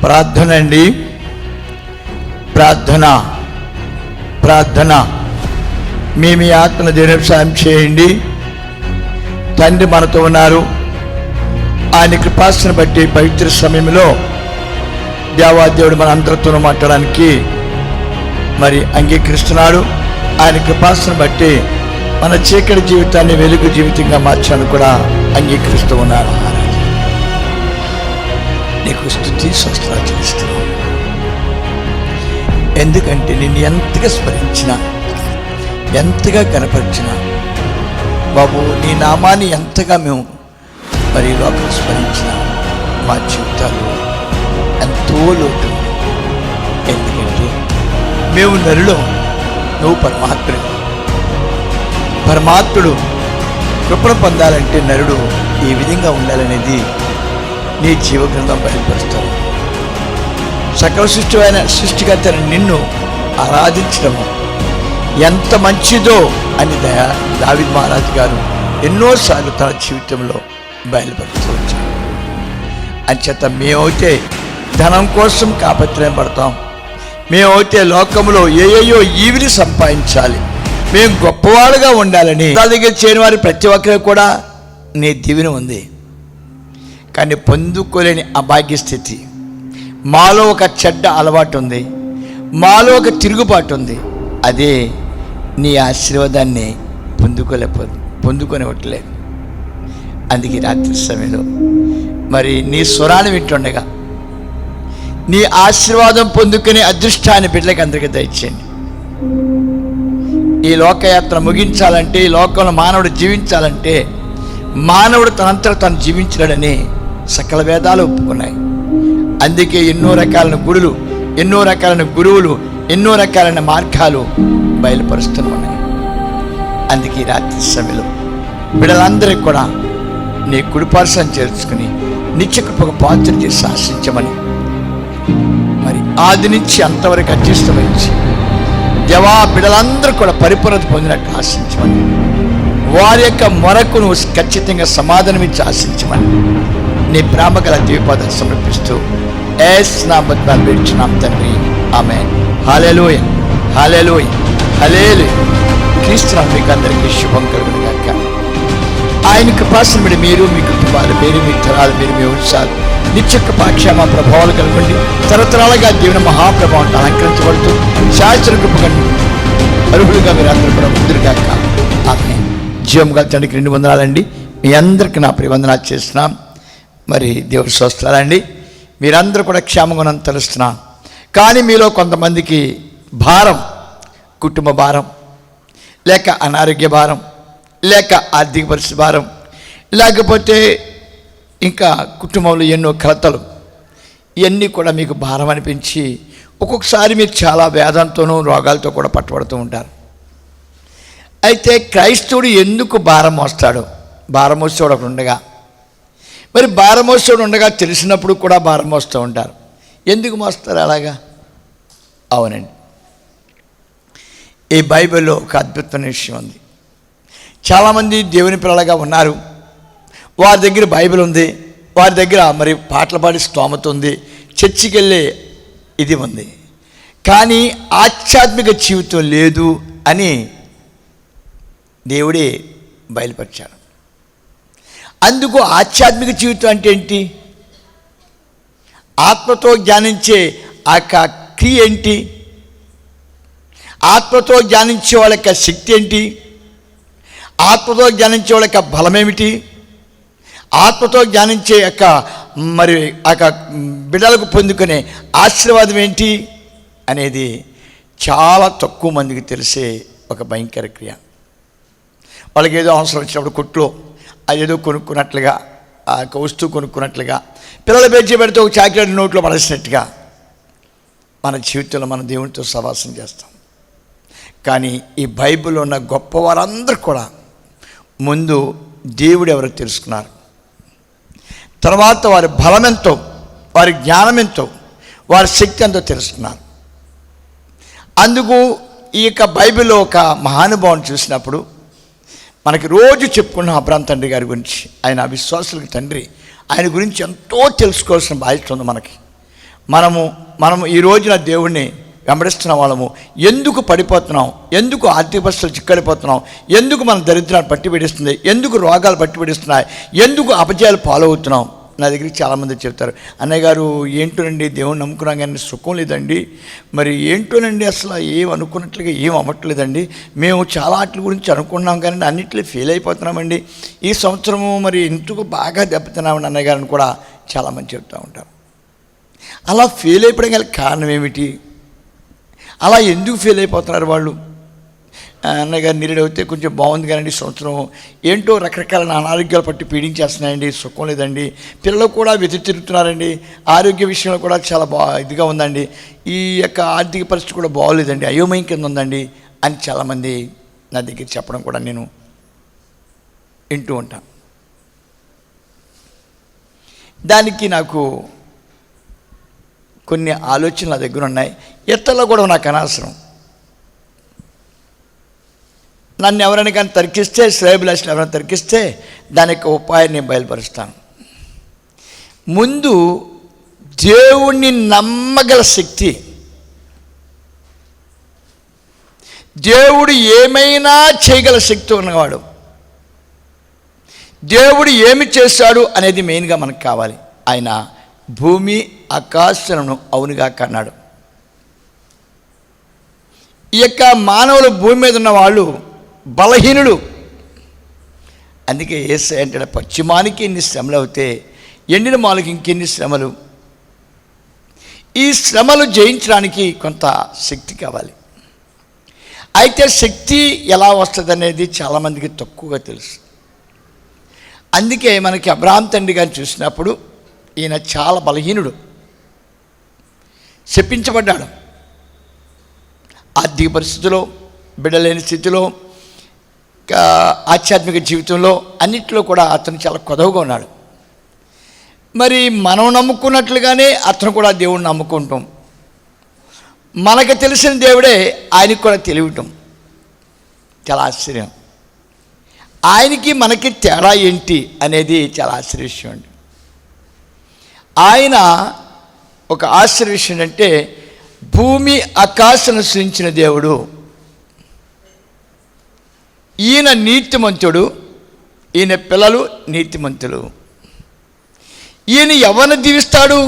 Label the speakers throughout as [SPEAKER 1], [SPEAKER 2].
[SPEAKER 1] ప్రార్థన అండి. ప్రార్థన మీ ఆత్మను దేవుని సాయం చేయండి. తండ్రి మనతో ఉన్నారు. ఆయన కృపాసను బట్టి పవిత్ర సమయంలో దేవాదేవుడు మన అందరితోనూ మాట్లాడడానికి మరి అంగీకరిస్తున్నాడు. ఆయన కృపాసను బట్టి మన చీకటి జీవితాన్ని వెలుగు జీవితంగా మార్చాలని కూడా అంగీకరిస్తూ ఉన్నారు. నీకు స్తుతి స్తోత్రాలు చెల్లిస్తున్నాను. ఎందుకంటే నిన్ను ఎంతగా స్మరించినా, ఎంతగా కనపరిచినా బాబు, నీ నామాన్ని ఎంతగా మేము మరి లోకం స్మరించిన మా జీవితాలు ఎంతో లోటు. ఎందుకంటే మేము నరులో, నువ్వు పరమాత్ముడు కృపణ పొందాలంటే నరుడు ఈ విధంగా ఉండాలనేది నీ జీవగ్రంథం బయలుపరుస్తాను. సకల సృష్టికర్త నిన్ను ఆరాధించడము ఎంత మంచిదో అని దావీదు మహారాజు గారు ఎన్నోసార్లు తన జీవితంలో బయలుపరుస్తూ వచ్చారు. అంచేత మేమైతే ధనం కోసం కాపత్రయం పడతాం, మేమైతే లోకంలో ఏయో ఈవిని సంపాదించాలి, మేము గొప్పవాళ్ళుగా ఉండాలని నా దగ్గర చేయని వారి ప్రతి ఒక్కరికి కూడా నీ దీవెన ఉంది. కానీ పొందుకోలేని అభాగ్య స్థితి, మాలో ఒక చెడ్డ అలవాటు ఉంది, మాలో ఒక తిరుగుబాటు ఉంది. అదే నీ ఆశీర్వాదాన్ని పొందుకొనివ్వట్లేదు. అందుకే రాత్రి సమయంలో మరి నీ స్వరాన్ని వింటుండగా నీ ఆశీర్వాదం పొందుకునే అదృష్టాన్ని బిడ్డలకి అందరికీ దయచేయండి. ఈ లోకయాత్ర ముగించాలంటే, ఈ లోకంలో మానవుడు జీవించాలంటే మానవుడు తనంతట తను జీవించలేడని సకల వేదాలు ఒప్పుకున్నాయి. అందుకే ఎన్నో రకాలైన గుడులు, ఎన్నో రకాలైన గురువులు, ఎన్నో రకాలైన మార్గాలు బయలుపరుస్తూ ఉన్నాయి. అందుకే రాత్రి సమయంలో బిడ్డలందరికీ కూడా నీ కుడిపార్శ్వం చేర్చుకుని నిత్యకృపకు పాత్ర చేసి ఆశించమని, మరి ఆది నుంచి అంతవరకు అత్యుష్టమించి దేవా బిడ్డలందరూ కూడా పరిపూర్ణత పొందినట్టు ఆశించమని, వారి యొక్క మొరకు నువ్వు ఖచ్చితంగా సమాధానమిచ్చి ఆశించమని నీ ప్రేమ గల దీపాదాలు సమర్పిస్తూ నామమున వేడుచున్నాం తండ్రి. ఆమేన్. హల్లెలూయా, హల్లెలూయా, హల్లెలూయా. క్రీస్తు మీకు అందరికీ శుభం కలుగును గాక. ఆయన కృపాసన బట్టి మీరు, మీ కుటుంబాలు, మీరు, మీ తరాలు, మీరు, మీ వంశాలు నిత్య కృపాక్షేమ ప్రభావాలు కలుగుండి తరతరాలుగా దేవుని మహాప్రభావంతో అలంకరించబడుతూ శాస్త్ర కృపగా అర్హులుగా మీరు అందరూ కూడా ముందుగాక. ఆమేన్. జీవం గల తండ్రికి 2 వందనాలండి. మీ అందరికీ నా ప్రియవందనాలు చేస్తున్నాం. మరి దేవుడి స్తోత్రాలండి. మీరందరూ కూడా క్షేమంగా తెలుస్తున్నాను. కానీ మీలో కొంతమందికి భారం, కుటుంబ భారం, లేక అనారోగ్య భారం, లేక ఆర్థిక పరిస్థితి భారం, లేకపోతే ఇంకా కుటుంబంలో ఎన్నో కలతలు, ఇవన్నీ కూడా మీకు భారం అనిపించి ఒక్కొక్కసారి మీరు చాలా వేదంతోనూ రోగాలతో కూడా పట్టుబడుతూ ఉంటారు. అయితే క్రైస్తవుడు ఎందుకు భారం మోస్తాడు? భారం మోసేవాడు ఒకడు ఉండగా, మరి భారం మోసేవాడు ఉండగా తెలిసినప్పుడు కూడా భారం మోస్తూ ఉంటారు. ఎందుకు మోస్తారు అలాగా? అవునండి, ఈ బైబిల్లో ఒక అద్భుతమైన విషయం ఉంది. చాలామంది దేవుని పిల్లలుగా ఉన్నారు, వారి దగ్గర బైబిల్ ఉంది, వారి దగ్గర మరి పాటలు పాడే స్తోమత ఉంది, చర్చికి వెళ్ళే ఇది ఉంది, కానీ ఆధ్యాత్మిక జీవితం లేదు అని దేవుడే బయలుపరిచాడు. అందుకు ఆధ్యాత్మిక జీవితం అంటే ఏంటి? ఆత్మతో ధ్యానించే ఆ క్రియ ఏంటి? ఆత్మతో ధ్యానించే వాళ్ళ యొక్క శక్తి ఏంటి? ఆత్మతో ధ్యానించే వాళ్ళ యొక్క బలమేమిటి? ఆత్మతో ధ్యానించే యొక్క మరి ఆ బిడ్డలకు పొందుకునే ఆశీర్వాదం ఏంటి అనేది చాలా తక్కువ మందికి తెలిసే ఒక భయంకర క్రియ. వాళ్ళకి ఏదో అవసరం వచ్చినప్పుడు కొట్లో అదేదో కొనుక్కున్నట్లుగా, ఆ యొక్క వస్తువు కొనుక్కున్నట్లుగా, పిల్లల పేర్చి పెడితే ఒక చాక్లెట్ నోట్లో పడేసినట్టుగా మన జీవితంలో మన దేవునితో సహవాసం చేస్తాం. కానీ ఈ బైబిల్లో ఉన్న గొప్పవారందరూ కూడా ముందు దేవుడు ఎవరో తెలుసుకున్నారు, తర్వాత వారి బలమెంతో, వారి జ్ఞానమెంతో, వారి శక్తి ఎంతో తెలుసుకున్నారు. అందుకు ఈ యొక్క బైబిల్లో ఒక మహానుభావుని చూసినప్పుడు మనకి రోజు చెప్పుకున్న అబ్రహాం తండ్రి గారి గురించి, ఆయన విశ్వాసులకు తండ్రి, ఆయన గురించి ఎంతో తెలుసుకోవాల్సిన బాధ్యత ఉంది మనకి. మనము ఈ రోజున దేవుణ్ణి వెంబడిస్తున్న వాళ్ళము ఎందుకు పడిపోతున్నాం, ఎందుకు ఆర్థిక పరిస్థితులు చిక్కడిపోతున్నాం, ఎందుకు మన దరిద్రాన్ని పట్టి పీడిస్తుంది, ఎందుకు రోగాలు పట్టి పీడిస్తున్నాయి, ఎందుకు అపజయాలు పాలవుతున్నాం? నా దగ్గరికి చాలామంది చెప్తారు, అన్నయ్య గారు ఏంటోనండి దేవుణ్ణి నమ్ముకున్నాం కానీ సుఖం లేదండి, మరి ఏంటోనండి అసలు ఏం అనుకున్నట్లుగా ఏం అవ్వట్లేదండి, మేము చాలా వాటి గురించి అనుకున్నాం కానీ అన్నింటిలో ఫెయిల్ అయిపోతున్నామండి, ఈ సంవత్సరము మరి ఎందుకు బాగా దెబ్బతిన్నామండి అన్నయ్య గారిని కూడా చాలామంది చెప్తూ ఉంటారు. అలా ఫెయిల్ అయిపోవడం గల కారణం ఏమిటి? అలా ఎందుకు ఫెయిల్ అయిపోతున్నారు వాళ్ళు? అన్నయ్య గారు నీరు అయితే కొంచెం బాగుంది కానీ సంవత్సరం ఏంటో రకరకాల అనారోగ్యాలు పట్టి పీడించేస్తున్నాయండి, సుఖం లేదండి, పిల్లలు కూడా తిరుగుతున్నారండి, ఆరోగ్య విషయంలో కూడా చాలా ఇదిగా ఉందండి, ఈ యొక్క ఆర్థిక పరిస్థితి కూడా బాగోలేదండి, అయోమయం కింద ఉందండి అని చాలామంది నా దగ్గర చెప్పడం కూడా నేను వింటూ ఉంటాను. దానికి నాకు కొన్ని ఆలోచనలు నా దగ్గర ఉన్నాయి. ఇతరులు కూడా నాకు అనవసరం. నన్ను ఎవరైనా కానీ తరికిస్తే, శ్రేయభిలాషులు ఎవరైనా తరికిస్తే దానికి ఉపాయాన్ని నేను బయలుపరుస్తాను. ముందు దేవుణ్ణి నమ్మగల శక్తి, దేవుడు ఏమైనా చేయగల శక్తి ఉన్నవాడు, దేవుడు ఏమి చేశాడు అనేది మెయిన్గా మనకు కావాలి. ఆయన భూమి ఆకాశాలను అవునుగా కన్నాడు. ఈ యొక్క మానవులు భూమి మీద ఉన్న వాళ్ళు బలహీనులు. అందుకే యేసయ్య అంటే పశ్చిమానికి ఎన్ని శ్రమలు అవుతే ఎండిన మాలకు ఇంకెన్ని శ్రమలు. ఈ శ్రమలు జయించడానికి కొంత శక్తి కావాలి. అయితే శక్తి ఎలా వస్తుంది అనేది చాలామందికి తక్కువగా తెలుసు. అందుకే మనకి అబ్రహాం తండ్రి గారిని చూసినప్పుడు ఈయన చాలా బలహీనుడు, శపించబడ్డాడు. ఆర్థిక పరిస్థితిలో, బిడ్డలేని స్థితిలో, ఆధ్యాత్మిక జీవితంలో అన్నింటిలో కూడా అతను చాలా కొదవగా ఉన్నాడు. మరి మనం నమ్ముకున్నట్లుగానే అతను కూడా దేవుడిని నమ్ముకుంటాం. మనకు తెలిసిన దేవుడే ఆయనకు కూడా తెలియటం చాలా ఆశ్చర్యం. ఆయనకి మనకి తేడా ఏంటి అనేది చాలా ఆశ్చర్య విషయం అండి. ఆయన ఒక ఆశ్చర్య విషయం అంటే భూమి ఆకాశాలను సృష్టించిన దేవుడు, ఈయన నీతిమంతుడు, ఈయన పిల్లలు నీతిమంతులు. ఈయన ఎవరిని దీవిస్తాడు?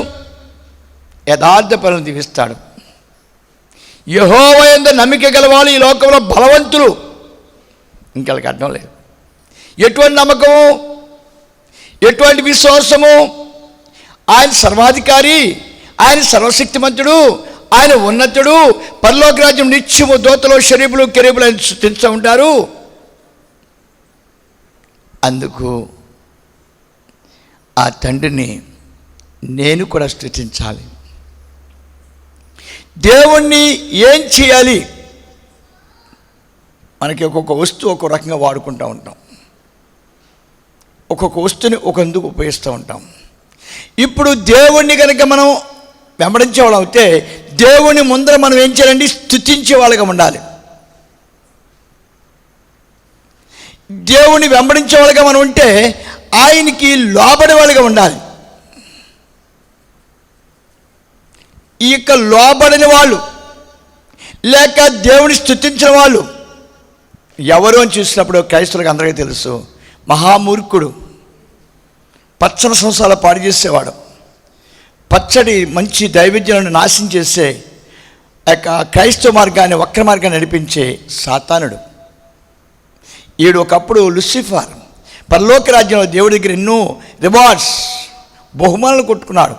[SPEAKER 1] యథార్థ పనులను దీవిస్తాడు. యెహోవా యందు నమ్మిక గలవాళ్ళు ఈ లోకంలో బలవంతులు. ఇంకెళ్ళకి అర్థం లేదు. ఎటువంటి నమ్మకము, ఎటువంటి విశ్వాసము? ఆయన సర్వాధికారి, ఆయన సర్వశక్తిమంతుడు, ఆయన ఉన్నతుడు, పరలోక రాజ్యం నిత్యము దూతలు షరీబులు కెరూబులు ఆయన స్తుతిస్తూ ఉంటారు. అందుకు ఆ తండ్రిని నేను కూడా స్తుతించాలి. దేవుణ్ణి ఏం చేయాలి? మనకి ఒక్కొక్క వస్తువు ఒక్కొక్క రకంగా వాడుకుంటూ ఉంటాం, ఒక్కొక్క వస్తువుని ఒకందుకు ఉపయోగిస్తూ ఉంటాం. ఇప్పుడు దేవుణ్ణి కనుక మనం వెంబడించే వాళ్ళం అయితే దేవుని ముందర మనం ఏం చేయాలండి? స్తుతించే వాళ్ళగా ఉండాలి. దేవుని వెంబడించే వాళ్ళగా మనం ఉంటే ఆయనకి లోబడే వాళ్ళగా ఉండాలి. ఈ యొక్క లోబడిన వాళ్ళు లేక దేవుని స్తుతించిన వాళ్ళు ఎవరు అని చూసినప్పుడు క్రైస్తవులకు అందరికీ తెలుసు, మహామూర్ఖుడు, పచ్చని సంవత్సరాలు పాడు చేసేవాడు, పచ్చడి మంచి దైవజ్ఞులను నాశనం చేసే క్రైస్తవ మార్గాన్ని, వక్ర మార్గాన్ని నడిపించే సాతానుడు. ఈడు ఒకప్పుడు లూసిఫర్, పరలోక రాజ్యంలో దేవుడి దగ్గర ఎన్నో రివార్డ్స్, బహుమానాలు కొట్టుకున్నాడు.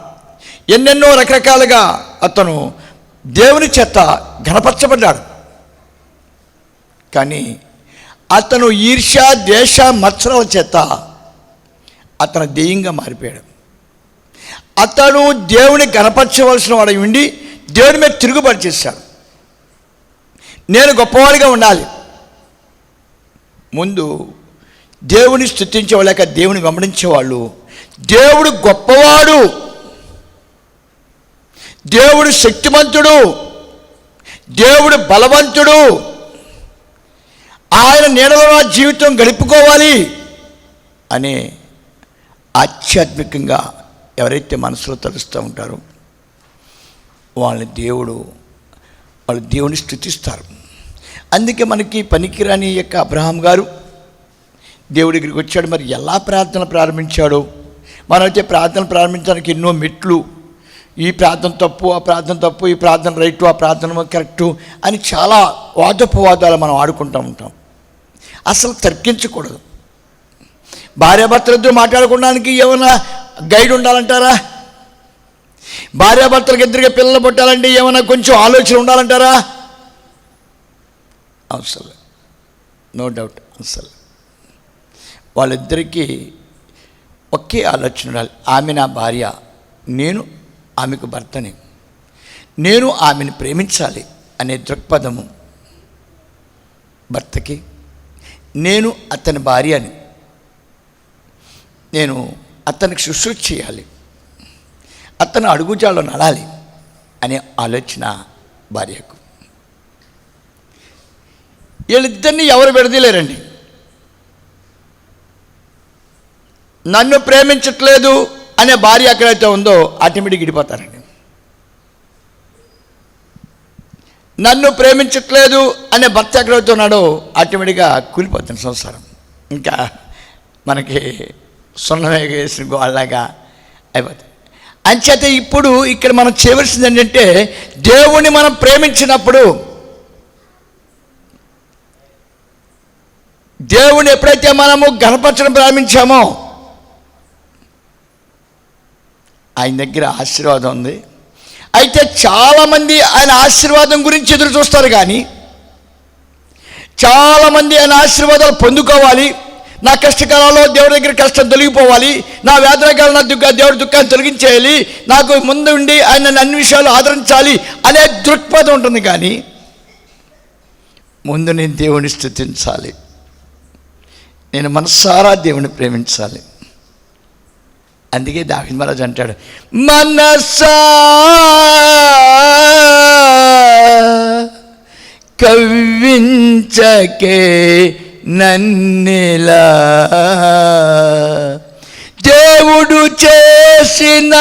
[SPEAKER 1] ఎన్నెన్నో రకరకాలుగా అతను దేవుని చేత ఘనపరచబడ్డాడు. కానీ అతను ఈర్ష్య, ద్వేష, మత్సరాల చేత అతను దెయ్యంగా మారిపోయాడు. అతను దేవుని ఘనపరచవలసిన వాడు ఉండి దేవుని మీద తిరుగుబాటు చేశాడు. నేను గొప్పవాడిగా ఉండాలి. ముందు దేవుని స్తుతించేవాళ్ళు లేక దేవుని వెంబడించేవాళ్ళు, దేవుడు గొప్పవాడు, దేవుడు శక్తిమంతుడు, దేవుడు బలవంతుడు, ఆయన నీడలో నా జీవితం గడుపుకోవాలి అనే ఆధ్యాత్మికంగా ఎవరైతే మనసులో తలుస్తూ ఉంటారో వాళ్ళు దేవుని స్తుతిస్తారు. అందుకే మనకి పనికిరాని యొక్క అబ్రహాం గారు దేవుడి దగ్గరికి వచ్చాడు. మరి ఎలా ప్రార్థన ప్రారంభించాడో, మనమైతే ప్రార్థన ప్రారంభించడానికి ఎన్నో మెట్లు, ఈ ప్రార్థన తప్పు, ఆ ప్రార్థన తప్పు, ఈ ప్రార్థన రైటు, ఆ ప్రార్థన కరెక్టు అని చాలా వాదోపవాదాలు మనం ఆడుకుంటూ ఉంటాం. అసలు తర్కించకూడదు. భార్యాభర్తలిద్దరూ మాట్లాడుకోవడానికి ఏమైనా గైడ్ ఉండాలంటారా? భార్యాభర్తలకు ఇద్దరికి పిల్లలు పుట్టాలంటే ఏమైనా కొంచెం ఆలోచన ఉండాలంటారా? అవసరం, నో డౌట్. అసలు వాళ్ళిద్దరికీ ఒకే ఆలోచన ఉండాలి. ఆమె నా భార్య, నేను ఆమెకు భర్తని, నేను ఆమెను ప్రేమించాలి అనే దృక్పథము భర్తకి, నేను అతని భార్యని, నేను అతనికి శుశ్రూష చేయాలి, అతను అడుగుజాడలో నడాలి అనే ఆలోచన భార్యకు. వీళ్ళిద్దరిని ఎవరు విడదీయలేరండి. నన్ను ప్రేమించట్లేదు అనే భార్య ఎక్కడైతే ఉందో ఆటోమేటిక్గా విడిపోతారండి. నన్ను ప్రేమించట్లేదు అనే భర్త ఎక్కడైతే ఉన్నాడో ఆటోమేటిక్గా కూలిపోతుంది సంసారం. ఇంకా మనకి సున్నమే వేసిన గోళ్ళలాగా అయిపోతుంది. అంచేత ఇప్పుడు ఇక్కడ మనం చేయవలసింది ఏంటంటే, దేవుణ్ణి మనం ప్రేమించినప్పుడు, దేవుని ఎప్పుడైతే మనము గణపరచడం ప్రారంభించామో ఆయన దగ్గర ఆశీర్వాదం ఉంది. అయితే చాలామంది ఆయన ఆశీర్వాదం గురించి ఎదురు చూస్తారు, కానీ చాలామంది ఆయన ఆశీర్వాదాలు పొందుకోవాలి, నా కష్టకాలంలో దేవుడి దగ్గర కష్టం తొలగిపోవాలి, నా వేదనకాలం నా దేవుడి దుఃఖాన్ని తొలగించేయాలి, నాకు ముందు ఉండి ఆయన నన్ను అన్ని విషయాలు ఆదరించాలి అనే దృక్పథం ఉంటుంది. కానీ ముందు నేను దేవుని స్తుతించాలి, నేను మనసారా దేవుని ప్రేమించాలి. అందుకే దావీదు మహారాజు అంటాడు, మనసా కవ్వించకే నన్నిలా, దేవుడు చేసిన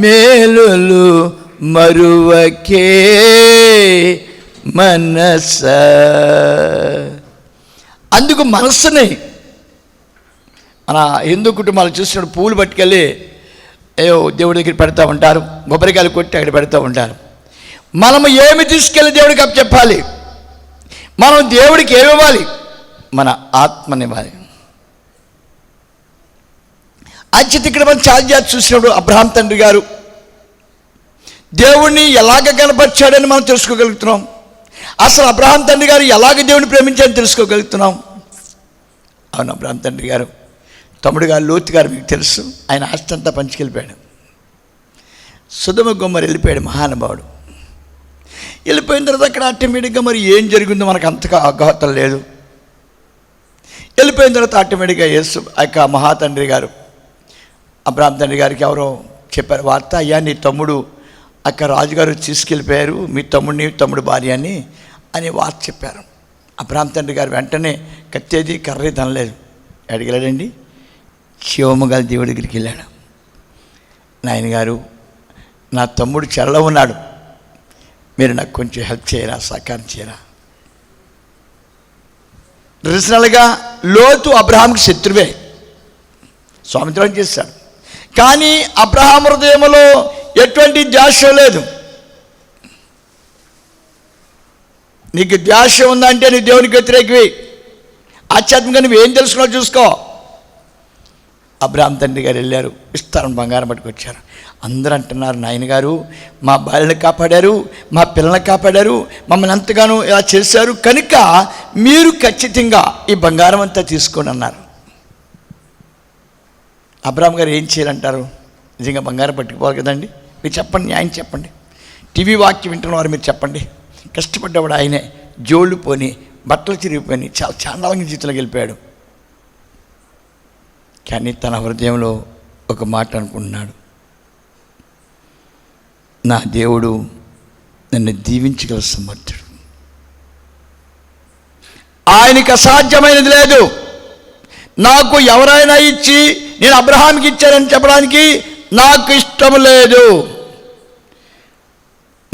[SPEAKER 1] మేలులు మరువకే మనస. అందుకు మనస్సుని మన హిందూ కుటుంబాలు చూసినప్పుడు పూలు పట్టుకెళ్ళి ఏవో దేవుడి దగ్గర పెడతా ఉంటారు, కొబ్బరికాయలు కొట్టి అక్కడ పెడతా ఉంటారు. మనము ఏమి తీసుకెళ్ళి దేవుడికి అప్పచెప్పాలి? మనం దేవుడికి ఏమి ఇవ్వాలి? మన ఆత్మనివ్వాలి. అంచేత ఇక్కడ మనం చాలా చూసినప్పుడు అబ్రహాం తండ్రి గారు దేవుణ్ణి ఎలాగ కనపరిచాడని మనం తెలుసుకోగలుగుతున్నాం. అసలు అబ్రహాం తండ్రి గారు ఎలాగ దేవుని ప్రేమించాలని తెలుసుకోగలుగుతున్నాం. అవును, అబ్రహాం తండ్రి గారు తమ్ముడు గారు లోతు గారు మీకు తెలుసు, ఆయన ఆస్తి అంతా పంచుకెళ్ళిపోయాడు. సొదొమ గొమొర్రా వెళ్ళిపోయాడు మహానుభావుడు. వెళ్ళిపోయిన తర్వాత అక్కడ ఆటోమేటిక్గా మరి ఏం జరిగిందో మనకు అంతగా అవగాహన లేదు. వెళ్ళిపోయిన తర్వాత ఆటోమేటిక్గా యేసు యొక్క మహాతండ్రి గారు అబ్రహాం తండ్రి గారికి ఎవరో చెప్పారు వార్త, అయ్యా నీ తమ్ముడు అక్కడ రాజుగారు తీసుకెళ్ళిపోయారు, మీ తమ్ముడు భార్య అని వార్త చెప్పారు. అబ్రహాం తండ్రి గారు వెంటనే కత్తేది కర్రీ తనలేదు, అడిగలేడండి, శివమ్మగారి దేవుడి దగ్గరికి వెళ్ళాడు. నాయన గారు, నా తమ్ముడు చెరలో ఉన్నాడు, మీరు నాకు కొంచెం హెల్ప్ చేయరా, సహకారం చేయరా. రీజనల్గా లోతు అబ్రహాంకి శత్రువే, స్వామిత్వం చేశాడు. కానీ అబ్రహాం హృదయంలో ఎటువంటి ధ్యాస లేదు. నీకు ధ్యాస ఉందంటే నీ దేవునికి వ్యతిరేకవి, ఆధ్యాత్మికంగా నువ్వు ఏం తెలుసుకున్నావు చూసుకో. అబ్రహాం తండ్రి గారు వెళ్ళారు, ఇస్తారని బంగారం పట్టుకొచ్చారు. అందరూ అంటున్నారు, నాయన గారు మా భార్యను కాపాడారు, మా పిల్లల్ని కాపాడారు, మమ్మల్ని ఎంతగానో ఇలా చేశారు, కనుక మీరు ఖచ్చితంగా ఈ బంగారం అంతా తీసుకోండి అన్నారు. అబ్రహాం గారు ఏం చేయాలంటారు? నిజంగా బంగారం పట్టుకుపోవాలి కదండి. మీరు చెప్పండి, న్యాయం చెప్పండి. టీవీ వాక్యం వింటున్న వారు మీరు చెప్పండి. కష్టపడ్డవాడు ఆయనే, జోళ్ళు పోని, బట్టలు చిరిగిపోయి చాలా చాండాలంగా జీవితంలోకి వెళ్ళిపోయాడు. కానీ తన హృదయంలో ఒక మాట అనుకుంటున్నాడు, నా దేవుడు నన్ను దీవించగల సమర్థుడు, ఆయనకి అసాధ్యమైనది లేదు. నాకు ఎవరైనా ఇచ్చి నేను అబ్రహాంకి ఇచ్చానని చెప్పడానికి నాకు ఇష్టం లేదు.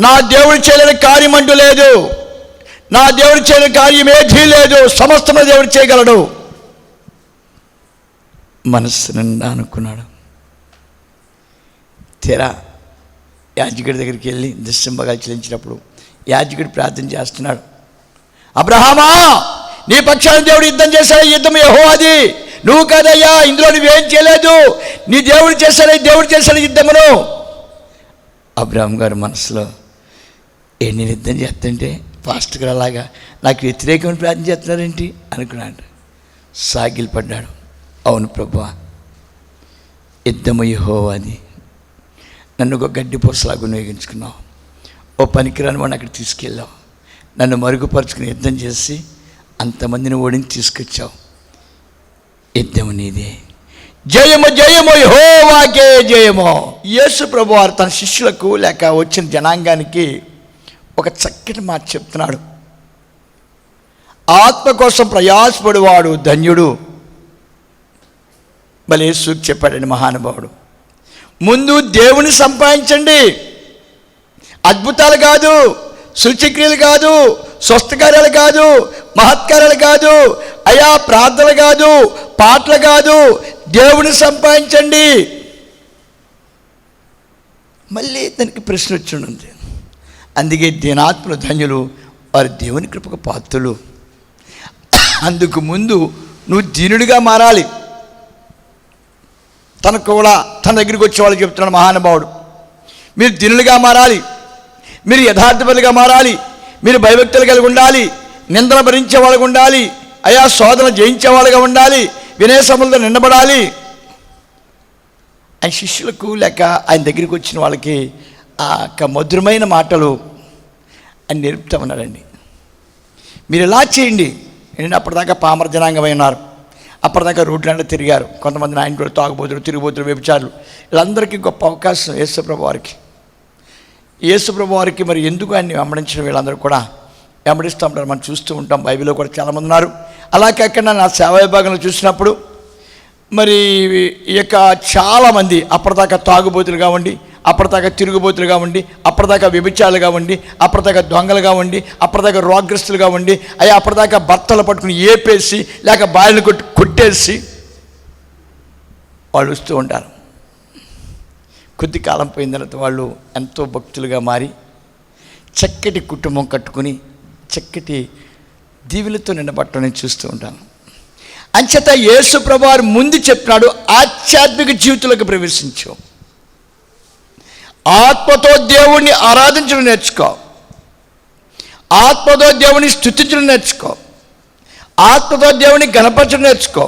[SPEAKER 1] నా దేవుడు చేయలేని కార్యం అంటూ లేదు, నా దేవుడు చేయలేని కార్యం ఏదీ లేదు, సమస్తము దేవుడు చేయగలడు. మనస్సు నిండా అనుకున్నాడు. తీరా యాజకుడి దగ్గరికి వెళ్ళి దశంభాగాలు చెల్లించినప్పుడు యాజకుడు ప్రార్థన చేస్తున్నాడు. అబ్రహామా, నీ పక్షాన దేవుడు యుద్ధం చేశాడు, యుద్ధం యెహోవాది, నువ్వు కాదయ్యా, ఇందులో నువ్వేం చేయలేదు, నీ దేవుడు చేశాడు, దేవుడు చేశాడు యుద్ధమును. అబ్రహాం గారు మనసులో నేను యుద్ధం చేస్తుంటే పాస్టర్ గారు అలాగా నాకు వ్యతిరేకమైన ప్రార్థన చేస్తున్నారేంటి అనుకున్నాడు. సాగిలు పడ్డాడు. అవును ప్రభువా, యుద్ధము యెహోవాది, నన్ను ఒక గడ్డి పూసలాగా వినియోగించుకున్నావు, ఓ పనికిరాని వాడిని అక్కడ తీసుకెళ్ళావు, నన్ను మరుగుపరుచుకుని యుద్ధం చేసి అంతమందిని ఓడించి తీసుకొచ్చావు. యుద్ధము నీదే, జయము జయము యెహోవాకే జయము. యేసు ప్రభువారు తన శిష్యులకు లేక వచ్చిన జనాంగానికి ఒక చక్కటి మాట చెప్తున్నాడు. ఆత్మ కోసం ప్రయాసపడువాడు ధన్యుడు. భలే యేసు చెప్పాడండి మహానుభావుడు. ముందు దేవుని సంపాదించండి, అద్భుతాలు కాదు, సూచక్రియలు కాదు, స్వస్థకార్యాలు కాదు, మహత్కార్యాలు కాదు, అయా ప్రార్థనలు కాదు, పాటలు కాదు, దేవుని సంపాదించండి. మళ్ళీ దానికి ప్రశ్న వచ్చి ఉంది. అందుకే దీనాత్మలు ధన్యులు, వారు దేవుని కృపకు పాత్రులు. అందుకు ముందు నువ్వు దీనుడిగా మారాలి. తనకు కూడా తన దగ్గరికి వచ్చే వాళ్ళు చెప్తున్నాడు మహానుభావుడు, మీరు దీనులుగా మారాలి, మీరు యథార్థపరులుగా మారాలి, మీరు భయభక్తులు కలిగి ఉండాలి, నిందలు భరించే వాళ్ళగా ఉండాలి, అయా శోధన జయించే వాళ్ళగా ఉండాలి, వినయ సములతో నిండబడాలి. ఆయన శిష్యులకు లేక ఆయన దగ్గరికి వచ్చిన వాళ్ళకి ఆ యొక్క మధురమైన మాటలు ఆయన నేర్పుతా ఉన్నాడండి. మీరు ఎలా చేయండి. నేను అప్పటిదాకా పామర జనాంగమై ఉన్నారు, అప్పటిదాకా రోడ్లంటే తిరిగారు, కొంతమంది ఆయన కూడా తాగుబోతులు, తిరుగుబోతులు, వ్యభిచారులు, వీళ్ళందరికీ గొప్ప అవకాశం యేసుప్రభు వారికి. యేసుప్రభు వారికి మరి ఎందుకు ఆయన్ని వెంబడించిన వీళ్ళందరూ కూడా వెంబడిస్తూ ఉంటారు, మనం చూస్తూ ఉంటాం. బైబిల్లో కూడా చాలామంది ఉన్నారు. అలా కాకుండా నా సేవా విభాగంలో చూసినప్పుడు మరి ఈ యొక్క చాలామంది అప్పటిదాకా తాగుబోతులుగా ఉండి, అప్పటిదాకా తిరుగుబోతులుగా ఉండి, అప్పటిదాకా వ్యభిచారులుగా ఉండి, అప్పటిదాకా దొంగలుగా ఉండి, అప్పటిదాకా రోగగ్రస్తులుగా ఉండి, అయ్యా అప్పటిదాకా భర్తలు పట్టుకుని ఏపేసి లేక బాయిలు కొట్టేసి వాళ్ళు వస్తూ ఉంటారు. కొద్ది కాలం పోయిన తర్వాత వాళ్ళు ఎంతో భక్తులుగా మారి చక్కటి కుటుంబం కట్టుకుని చక్కటి దీవులతో నిండబట్టడం నేను చూస్తూ ఉంటాను. అంచేత యేసు ప్రభువారు ముందు చెప్పినాడు, ఆధ్యాత్మిక జీవితంలోకి ప్రవేశించు, ఆత్మతో దేవుణ్ణి ఆరాధించడం నేర్చుకో, ఆత్మతో దేవుని స్తుతించడం నేర్చుకో, ఆత్మతో దేవుని గణపరచడం నేర్చుకో,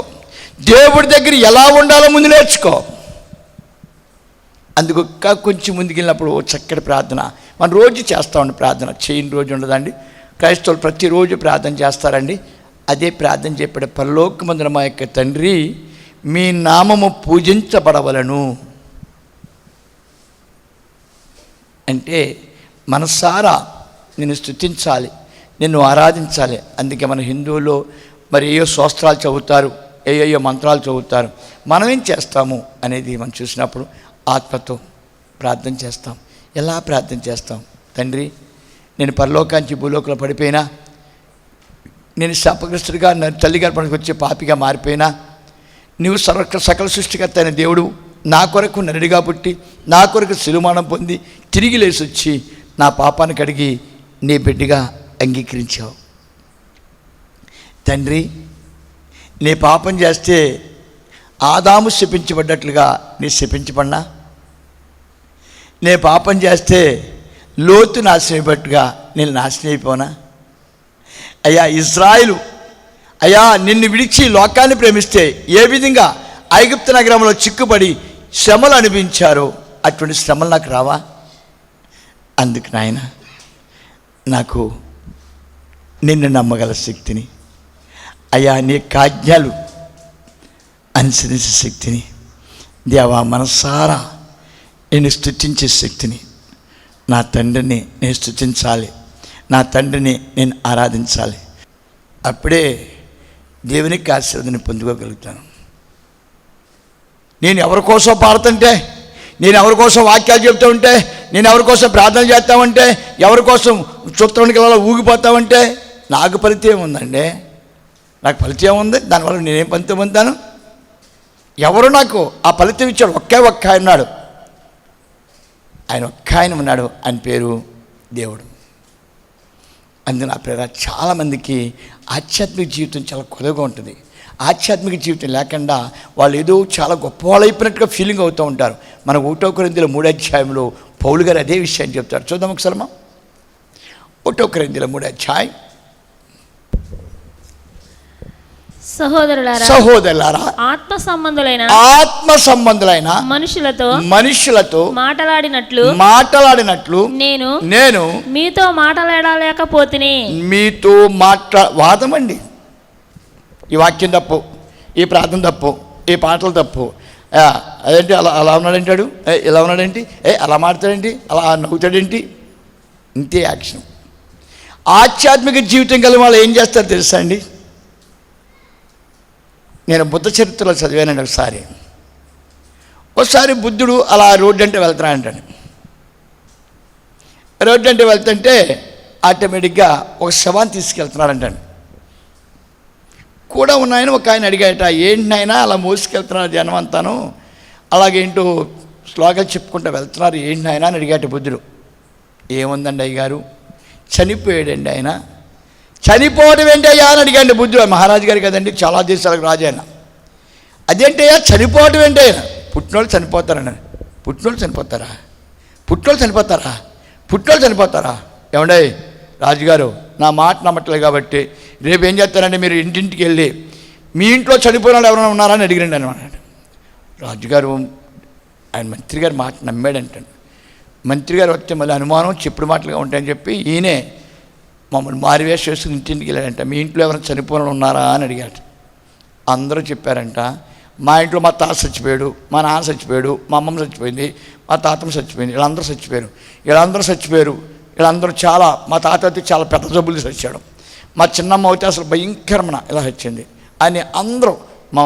[SPEAKER 1] దేవుడి దగ్గర ఎలా ఉండాలో ముందు నేర్చుకో. అందుకు కొంచెం ముందుకెళ్ళినప్పుడు చక్కటి ప్రార్థన మనం రోజు చేస్తామండి. ప్రార్థన చేయని రోజు ఉండదండి. క్రైస్తవులు ప్రతిరోజు ప్రార్థన చేస్తారండి. అదే ప్రార్థన చెప్పాడు, పరలోకమందున మా యొక్క తండ్రి, మీ నామము పూజించబడవలను. అంటే మనసారా నిన్ను స్తుతించాలి, నిన్ను ఆరాధించాలి. అందుకే మన హిందువుల్లో మరి ఏయో స్తోత్రాలు చదువుతారు, ఏయో మంత్రాలు చదువుతారు. మనం ఏం చేస్తాము అనేది మనం చూసినప్పుడు ఆత్మతో ప్రార్థన చేస్తాం. ఎలా ప్రార్థన చేస్తాం? తండ్రి, నేను పరలోకాంచి భూలోకంలో పడిపోయినా, నేను శాపగ్రస్తుడిగా తల్లి గర్భానికి వచ్చే పాపిగా మారిపోయినా, నీవు సకల సృష్టికర్త అయిన దేవుడు నా కొరకు నరుడిగా పుట్టి, నా కొరకు శిలుమానం పొంది, తిరిగి లేచి వచ్చి నా పాపాన్ని కడిగి నీ బిడ్డగా అంగీకరించావు. తండ్రి, నీ పాపం చేస్తే ఆదాము శపించబడ్డట్లుగా నీ శపించబడినా, నే పాపం చేస్తే లోతు నాశనం అయినట్టుగా నేను నాశనం అయిపోనా? అయ్యా ఇజ్రాయిలు, అయ్యా నిన్ను విడిచి లోకాన్ని ప్రేమిస్తే ఏ విధంగా ఐగుప్తు నగరంలో చిక్కుబడి శ్రమలు అనిపించారో అటువంటి శ్రమలు నాకు రావా? అందుకు నాయన నాకు నిన్ను నమ్మగల శక్తిని, అయ్యా నీ ఆజ్ఞలు అనుసరించే శక్తిని, దేవా మనసారా నేను స్తుతించే శక్తిని, నా తండ్రిని నేను స్తుతించాలి, నా తండ్రిని నేను ఆరాధించాలి. అప్పుడే దేవునికి ఆశీర్వాదాన్ని పొందుకోగలుగుతాను. నేను ఎవరి కోసం పాడుతుంటే, నేను ఎవరి కోసం వాక్యాలు చెప్తూ ఉంటే, నేను ఎవరి కోసం ప్రార్థన చేస్తామంటే, ఎవరి కోసం చూత్రానికి అలా ఊగిపోతామంటే నాకు ఫలితం ఉందండి. నాకు ఫలితం ఉంది, దానివల్ల నేనేం ఫలితం పొందాను? ఎవరు నాకు ఆ ఫలితం ఇచ్చాడు? ఒక్క ఆయన ఉన్నాడు. ఆయన ఒక్క ఆయన ఉన్నాడు, ఆయన పేరు దేవుడు. అందున ప్రేర చాలామందికి ఆధ్యాత్మిక జీవితం చాలా కొద్దిగా ఉంటుంది. ఆధ్యాత్మిక జీవితం లేకుండా వాళ్ళు ఏదో చాలా గొప్పవాళ్ళు అయిపోయినట్టుగా ఫీలింగ్ అవుతూ ఉంటారు. మన 1 కొరింథీయుల 3వ అధ్యాయంలో పౌలు గారు అదే విషయాన్ని చెప్తారు. చూద్దాం ఒకసారి. 1 కొరింథీయుల 3వ అధ్యాయం. సహోదరులారా, ఆత్మ సంబంధులైన మనుషులతో మాట్లాడినట్లు నేను మీతో మాట్లాడలేకపోతుని. మీతో వాదమండి. ఈ వాక్యం తప్పు, ఈ ప్రార్థన తప్పు, ఈ పాటలు తప్పు, అదేంటి అలా ఉన్నాడంటాడు, ఇలా ఉన్నాడేంటి, అలా మాట్లాడేంటి, అలా నవ్వుతాడేంటి, ఇంతే యాక్షన్. ఆధ్యాత్మిక జీవితం కలిగిన వాళ్ళు ఏం చేస్తారు తెలుసా అండి? నేను బుద్ధ చరిత్రలో చదివానండి. ఒకసారి బుద్ధుడు అలా రోడ్డు అంటే వెళ్తున్నాడంటాడు. రోడ్డు అంటే వెళ్తుంటే ఆటోమేటిక్గా ఒక శవాన్ని తీసుకెళ్తున్నాడంటాడు. కూడా ఉన్నాయన ఒక ఆయన అడిగాట, ఏంటి నాయనా అలా మోసుకెళ్తున్నారు జనం అంతాను, అలాగేంటో శ్లోకాలు చెప్పుకుంటూ వెళ్తున్నారు, ఏంటి నాయనా అని అడిగాట బుద్ధుడు. ఏముందండి అయ్యగారు, చనిపోయాడండి ఆయన. చనిపోవడం ఏంటయ్యా అని అడిగాడు బుద్ధుడు. మహారాజు గారు కదండి, చాలా దేశాలకు రాజు ఆయన. అదేంటయ్యా చనిపోవడం ఏంటి? ఆయన పుట్టినోళ్ళు చనిపోతారని. పుట్టినోళ్ళు చనిపోతారా? ఏమండే రాజుగారు, నా మాట నమ్మట్లేదు కాబట్టి రేపు ఏం చేస్తారంటే మీరు ఇంటింటికి వెళ్ళి మీ ఇంట్లో చనిపోయిన వాళ్ళు ఎవరైనా ఉన్నారా అని అడిగిరండి అనమాట. రాజుగారు ఆయన మంత్రి గారు మాట నమ్మాడంటాడు. మంత్రి గారు వస్తే మళ్ళీ అనుమానం చెప్పుడు మాటలుగా ఉంటాయని చెప్పి ఈయనే మమ్మల్ని మారివేష వేసుకుని ఇంటింటికి వెళ్ళాడంట. మీ ఇంట్లో ఎవరైనా చనిపోయిన ఉన్నారా అని అడిగాడు. అందరూ చెప్పారంట, మా ఇంట్లో మా తాత చచ్చిపోయాడు, మా నాన్న చచ్చిపోయాడు, మా అమ్మమ్మ చచ్చిపోయింది, మా తాతమ్మ చచ్చిపోయింది, వీళ్ళందరూ చచ్చిపోయారు. వీళ్ళందరూ చాలా, మా తాత అయితే చాలా పెద్ద జబ్బులు చచ్చాడు, మా చిన్నమ్మ అయితే అసలు భయంకరమైన ఇలా వచ్చింది అని అందరూ, మా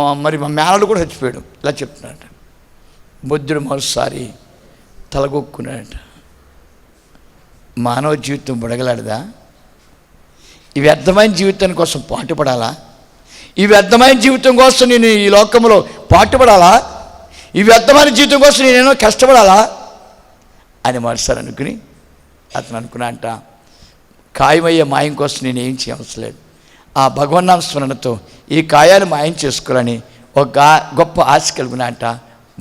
[SPEAKER 1] మేనడు కూడా చచ్చిపోయాడు, ఇలా చెప్తున్నాడట. బుద్ధుడు మరోసారి తలగొక్కున్నాడట. మానవ జీవితం బుడగలాడదా? ఈ వ్యర్థమైన జీవితం కోసం పాటుపడాలా? ఈ వ్యర్థమైన జీవితం కోసం నేను ఈ లోకంలో పాటుపడాలా? ఈ వ్యర్థమైన జీవితం కోసం నేనేమో కష్టపడాలా అని మరోసారి అనుకుని అతను అనుకున్నా అంట, ఖాయమయ్యే మాయం కోసం నేను ఏం చేయవలసిన లేదు, ఆ భగవన్నామ స్మరణతో ఈ కాయాలు మాయం చేసుకోవాలని ఒక గొప్ప ఆశ కలిగిన అంట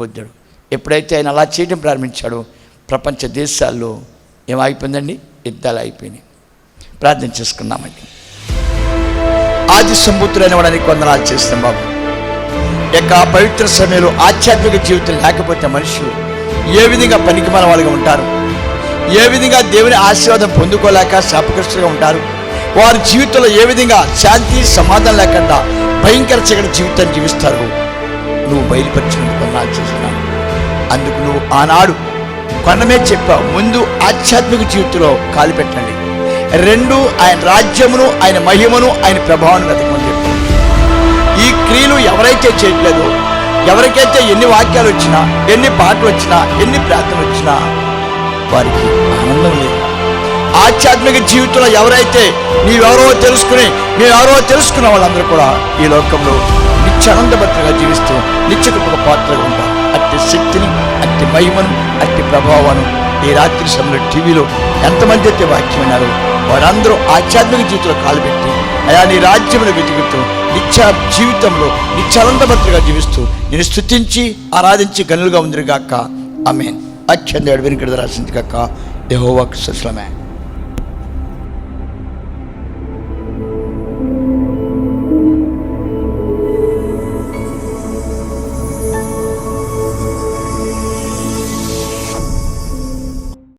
[SPEAKER 1] బుద్ధుడు. ఎప్పుడైతే ఆయన అలా చేయడం ప్రారంభించాడో ప్రపంచ దేశాల్లో ఏమైపోయిందండి? యుద్ధాలు అయిపోయినాయి. ప్రార్థన చేసుకున్నామండి. ఆది సంబూతుడైన వాడానికి వందనాలు చేస్తాం బాబు. యొక్క పవిత్ర సమయంలో ఆధ్యాత్మిక జీవితం లేకపోతే మనుషులు ఏ విధంగా పనికిమాలిన వాళ్ళుగా ఉంటారు, ఏ విధంగా దేవుని ఆశీర్వాదం పొందుకోలేక శాపగ్రస్తులుగా ఉంటారు, వారి జీవితంలో ఏ విధంగా శాంతి సమాధానం లేకుండా భయంకర చీకటి జీవితాన్ని జీవిస్తారు నువ్వు బయలుపరిచినందుకు వందనాలు చేస్తున్నాను. అందుకు నువ్వు ఆనాడు కొండమే చెప్పావు, ముందు ఆధ్యాత్మిక జీవితంలో కాలు పెట్టండి, 2 ఆయన రాజ్యమును, ఆయన మహిమను, ఆయన ప్రభావాన్ని వెతకమని చెప్పాను. ఈ క్రియలు ఎవరైతే చేయట్లేదో, ఎవరికైతే ఎన్ని వాక్యాలు వచ్చినా, ఎన్ని పాటలు వచ్చినా, ఎన్ని ప్రార్థనలు వచ్చినా వారికి ఆనందం లేదు. ఆధ్యాత్మిక జీవితంలో ఎవరైతే మేమెవరో తెలుసుకున్న వాళ్ళందరూ కూడా ఈ లోకంలో నిత్యానందభద్రంగా జీవిస్తూ నిత్యకృపకు పాత్రగా ఉంటారు. అట్టి శక్తిని, అట్టి మహిమను, అట్టి ప్రభావాన్ని ఈ రాత్రి సమయంలో టీవీలో ఎంతమంది అయితే వాక్యం విన్నారు వారందరూ ఆధ్యాత్మిక జీవితంలో కాలుపెట్టి అయా నీ రాజ్యమును వెతుకుతూ నిత్య జీవితంలో నిత్యానందభద్రంగా జీవిస్తూ నేను స్తుతించి ఆరాధించి గనులుగా ఉందిగాక. ఆమేన్. అత్యంత వెనుకడు రాసింది కాక యెహోవాకు స్తుతులమే.